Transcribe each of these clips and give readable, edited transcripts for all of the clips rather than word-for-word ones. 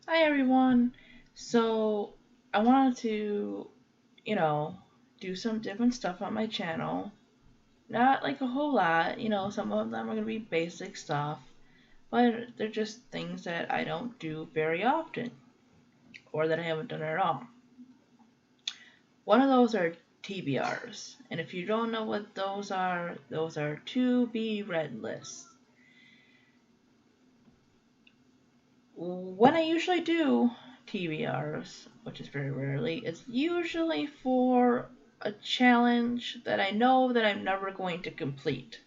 Hi everyone. So I wanted to, you know, do some different stuff on my channel. Not like a whole lot, some of them are going to be basic stuff, but they're just things that I don't do very often or that I haven't done at all. One of those are TBRs. And if you don't know what those are to be read lists. When I usually do TBRs, which is very rarely, it's usually for a challenge that I know that I'm never going to complete.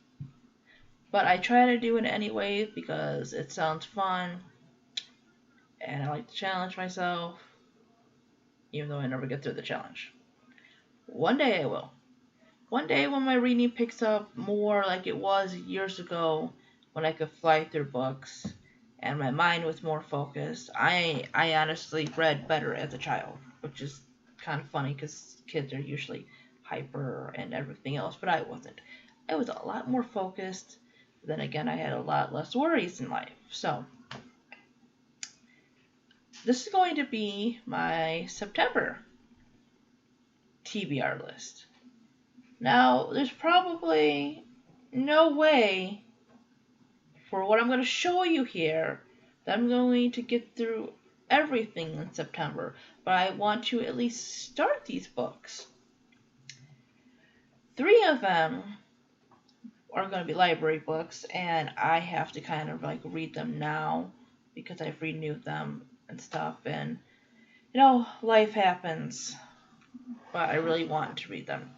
But I try to do it anyway because it sounds fun and I like to challenge myself, even though I never get through the challenge. One day I will. One day when my reading picks up more like it was years ago when I could fly through books and my mind was more focused. I honestly read better as a child, which is kind of funny because kids are usually hyper and everything else, but I wasn't. I was a lot more focused. Then again, I had a lot less worries in life. So this is going to be my September TBR list. Now, there's probably no way for what I'm going to show you here that I'm going to get through everything in September, but I want to at least start these books. Three of them are going to be library books, and I have to kind of like read them now because I've renewed them and stuff, and life happens, but I really want to read them.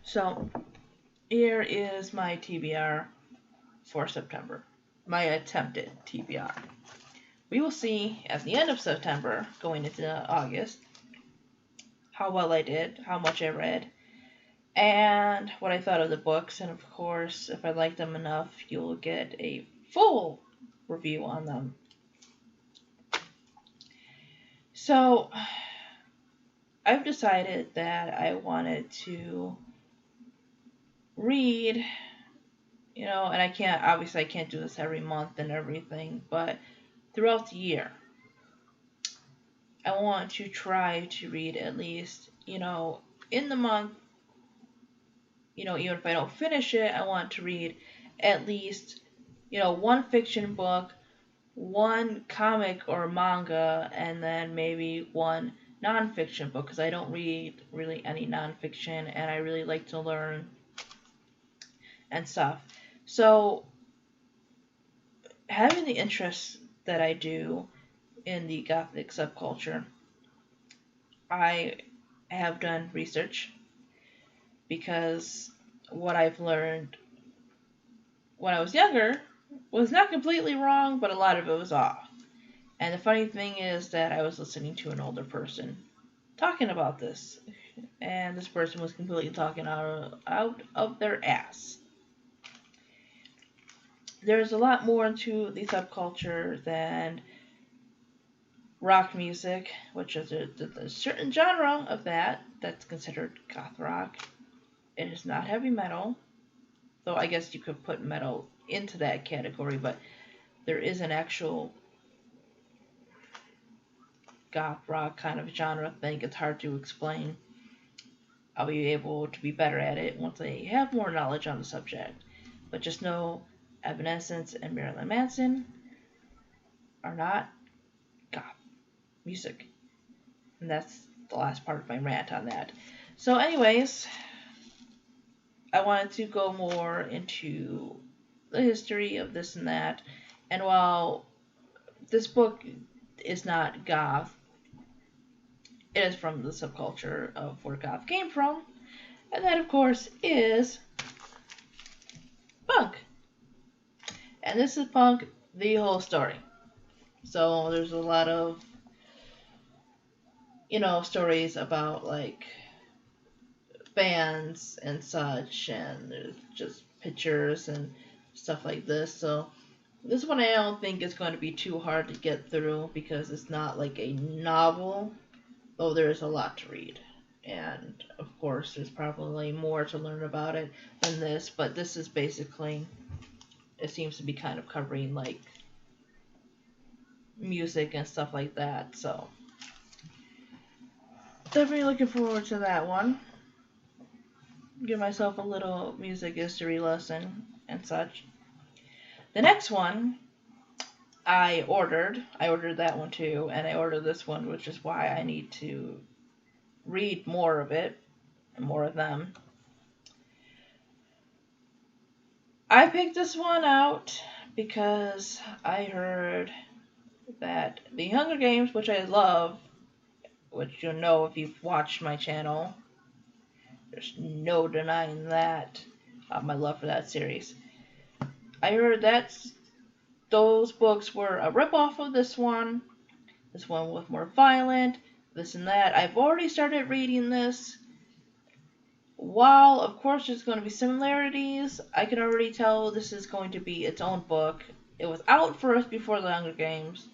So, here is my TBR for September. My attempted TBR. We will see at the end of September, going into August, how well I did, how much I read, and what I thought of the books. And of course, if I like them enough, you'll get a full review on them. So, I've decided that I wanted to read, and I can't do this every month and everything, but throughout the year, I want to try to read at least, in the month, even if I don't finish it, I want to read at least, one fiction book, one comic or manga, and then maybe one nonfiction book because I don't read really any nonfiction and I really like to learn and stuff. So, having the interest that I do in the Gothic subculture, I have done research because what I've learned when I was younger was not completely wrong, but a lot of it was off. And the funny thing is that I was listening to an older person talking about this, and this person was completely talking out of their ass. There's a lot more to the subculture than rock music, which is a certain genre of that's considered goth rock. It is not heavy metal, though I guess you could put metal into that category, but there is an actual goth rock kind of genre thing. It's hard to explain. I'll be able to be better at it once I have more knowledge on the subject. But just know Evanescence and Marilyn Manson are not goth music. And that's the last part of my rant on that. So, anyways, I wanted to go more into the history of this and that. And while this book is not goth, it is from the subculture of where goth came from. And that, of course, is punk. And this is punk, the whole story. So there's a lot of, stories about like bands and such, and there's just pictures and stuff like this. So this one I don't think is going to be too hard to get through because it's not like a novel, though there's a lot to read. And of course, there's probably more to learn about it than this, but this is basically it seems to be kind of covering like music and stuff like that. So definitely looking forward to that one. Give myself a little music history lesson and such. The next one I ordered that one too, and I ordered this one, which is why I need to read more of it and more of them. I picked this one out because I heard that the Hunger Games, which I love, which you'll know if you've watched my channel, there's no denying that, my love for that series. I heard that those books were a ripoff of this one. This one was more violent, this and that. I've already started reading this. While, of course, there's going to be similarities, I can already tell this is going to be its own book. It was out first before the Hunger Games,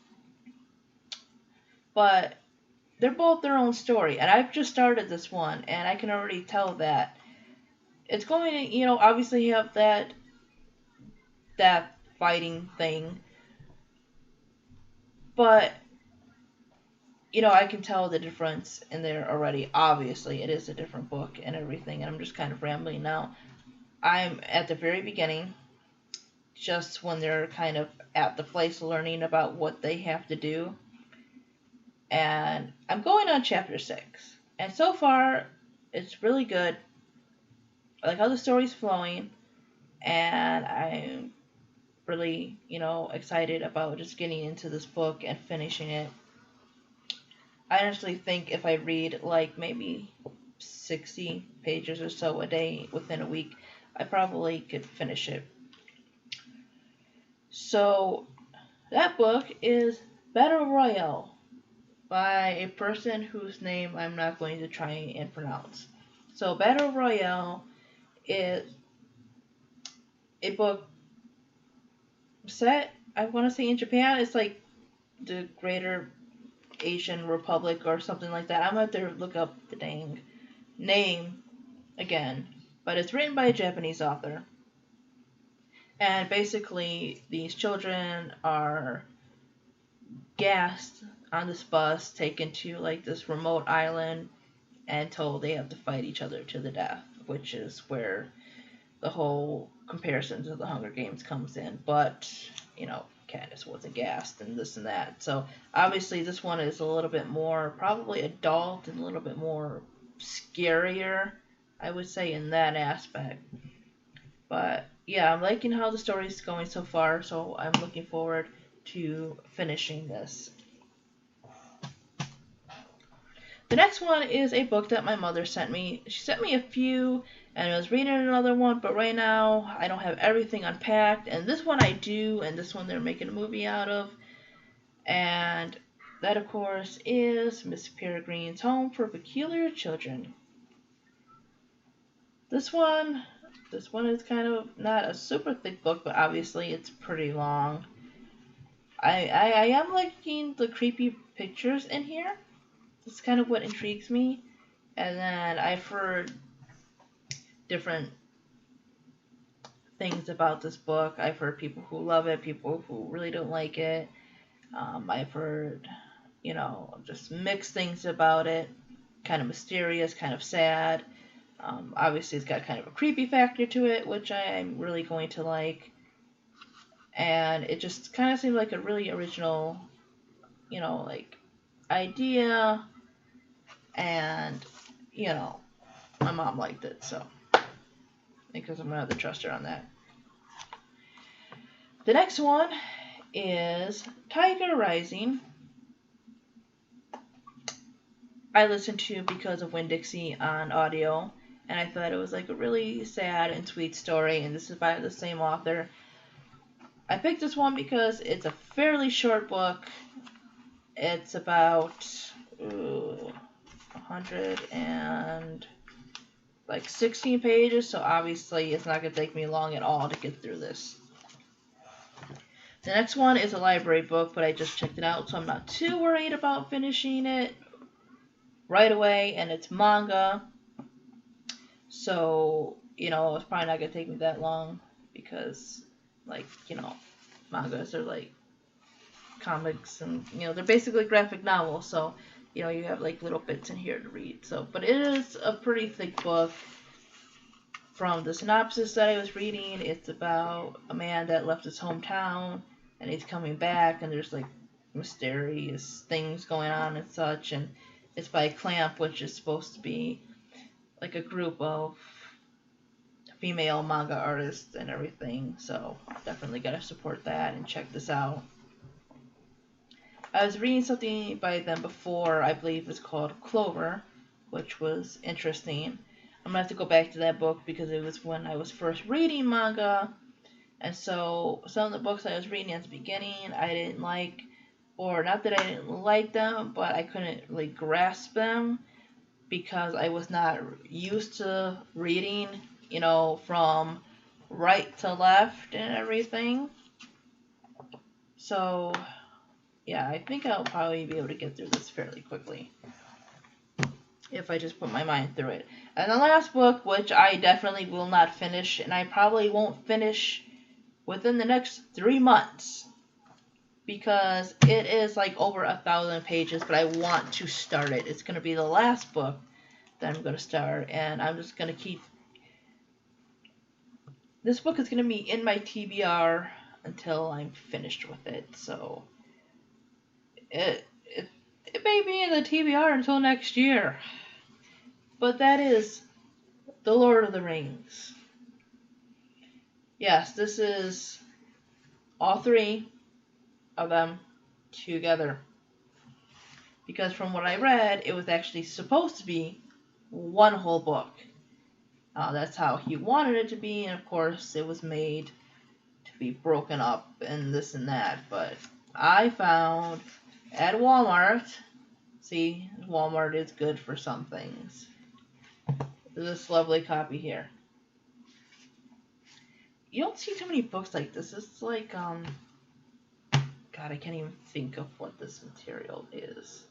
but they're both their own story. And I've just started this one, and I can already tell that it's going to, obviously have that fighting thing, but I can tell the difference in there already. Obviously, it is a different book and everything, and I'm just kind of rambling now. I'm at the very beginning, just when they're kind of at the place learning about what they have to do. And I'm going on chapter 6. And so far, it's really good. I like how the story's flowing. And I'm really, excited about just getting into this book and finishing it. I honestly think if I read like maybe 60 pages or so a day within a week, I probably could finish it. So that book is Battle Royale by a person whose name I'm not going to try and pronounce. So Battle Royale is a book set, I want to say, in Japan. It's like the Greater Asian Republic or something like that. I'm going to have to look up the dang name again. But it's written by a Japanese author. And basically, these children are gassed on this bus, taken to like this remote island, and told they have to fight each other to the death, which is where the whole comparison to the Hunger Games comes in. But, Katniss wasn't gassed and this and that. So obviously this one is a little bit more probably adult and a little bit more scarier, I would say, in that aspect. But yeah, I'm liking how the story's going so far, so I'm looking forward to finishing this. The next one is a book that my mother sent me. She sent me a few, and I was reading another one, but right now I don't have everything unpacked. And this one I do, and this one they're making a movie out of. And that, of course, is Miss Peregrine's Home for Peculiar Children. This one is kind of not a super thick book, but obviously it's pretty long. I am liking the creepy pictures in here. That's kind of what intrigues me. And then I've heard different things about this book. I've heard people who love it, people who really don't like it. I've heard, just mixed things about it. Kind of mysterious, kind of sad. Obviously, it's got kind of a creepy factor to it, which I'm really going to like. And it just kind of seemed like a really original, idea. And, my mom liked it, so because I'm going to have to trust her on that. The next one is Tiger Rising. I listened to because of Winn-Dixie on audio, and I thought it was like a really sad and sweet story, and this is by the same author. I picked this one because it's a fairly short book. It's about 16 pages, so obviously it's not going to take me long at all to get through this. The next one is a library book, but I just checked it out, so I'm not too worried about finishing it right away, and it's manga. So, it's probably not going to take me that long because like, mangas are like comics, and they're basically graphic novels, so you have like little bits in here to read. So, but it is a pretty thick book. From the synopsis that I was reading, it's about a man that left his hometown and he's coming back, and there's like mysterious things going on and such, and it's by Clamp, which is supposed to be like a group of female manga artists and everything, so definitely gotta support that and check this out. I was reading something by them before, I believe it's called Clover, which was interesting. I'm gonna have to go back to that book because it was when I was first reading manga, and so some of the books I was reading at the beginning I didn't like, or not that I didn't like them, but I couldn't really grasp them because I was not used to reading, from right to left and everything. So, yeah, I think I'll probably be able to get through this fairly quickly if I just put my mind through it. And the last book, which I definitely will not finish, and I probably won't finish within the next 3 months, because it is like over 1,000 pages, but I want to start it. It's going to be the last book that I'm going to start, and I'm just going to keep... This book is going to be in my TBR until I'm finished with it, so it may be in the TBR until next year. But that is The Lord of the Rings. Yes, this is all 3 of them together. Because from what I read, it was actually supposed to be one whole book. That's how he wanted it to be, and of course it was made to be broken up and this and that. But I found at Walmart, see, Walmart is good for some things, this lovely copy here. You don't see too many books like this. It's like, God, I can't even think of what this material is.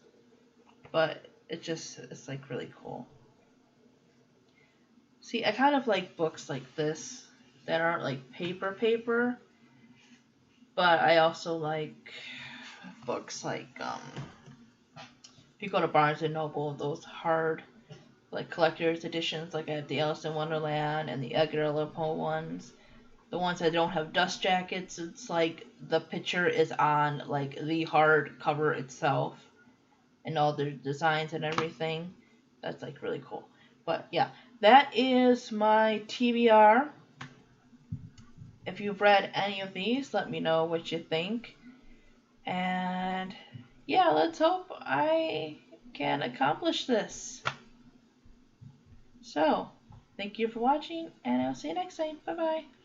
But it's like really cool. See, I kind of like books like this that aren't like paper, but I also like books like, if you go to Barnes & Noble, those hard, like collector's editions, like I have the Alice in Wonderland and the Edgar Allan Poe ones. The ones that don't have dust jackets, it's like the picture is on like the hard cover itself and all the designs and everything. That's like really cool. But yeah, that is my TBR. If you've read any of these, let me know what you think. And yeah, let's hope I can accomplish this. So, thank you for watching, and I'll see you next time. Bye-bye.